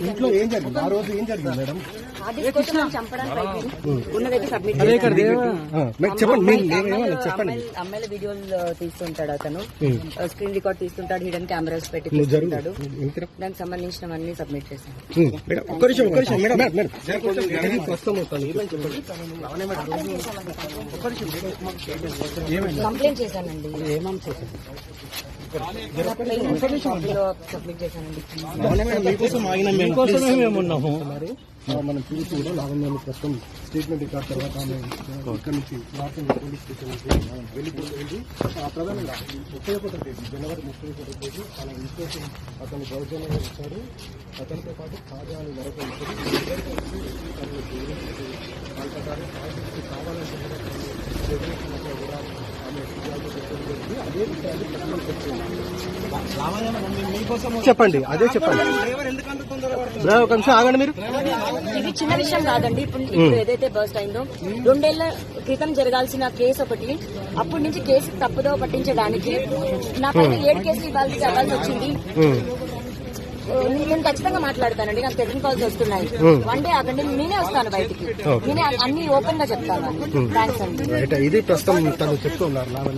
ఇంట్లో ఏం జరిగింది ఆ రోజు? ఏం జరిగింది మేడం? చెప్పండి. అమ్మాయిల వీడియోలు తీస్తుంటాడు అతను, స్క్రీన్ రికార్డ్ తీస్తుంటాడు, హిడెన్ కెమెరాస్ పెట్టి తీస్తుంటాడు. దానికి సంబంధించినవన్నీ సబ్మిట్ చేశాను. కంప్లైంట్ చేశానండి. సబ్మిట్ చేశానండి. మనం చూసి కూడా లావణ్యాన్ని ప్రస్తుతం స్టేట్మెంట్ రికార్డ్ తర్వాత ఇక్కడ నుంచి పోలీస్ స్టేషన్ వెళ్ళిపోయింది. ప్రధానంగా 31 తేదీ జనవరి 31 తేదీ తన విశ్లేషణ అతను దౌర్జన్యం ఇచ్చాడు. అతనితో పాటు ఖాజాని మరొక చెప్పండి. అదే చెప్పండి. ఒక నిమిషం ఆగండి. మీరు ఇది చిన్న విషయం కాదండి. ఇప్పుడు ఏదైతే బర్స్ట్ అయిందో 2 ఏళ్ల క్రితం జరగాల్సిన కేసు ఒకటి, అప్పటి నుంచి కేసు తప్పుదో పట్టించడానికి నా పైన 7 కేసులు ఇవ్వాల్సి వచ్చింది. నేను ఖచ్చితంగా మాట్లాడతానండి. నాకు టెలిఫోన్ కాల్స్ వస్తున్నాయి. వన్ డే ఆగండి, నేనే వస్తాను బయటికి. నేనే అన్ని ఓపెన్ గా చెప్తాను. థ్యాంక్స్ అండి. ఇది ప్రస్తుతం తను చెప్తున్నారు.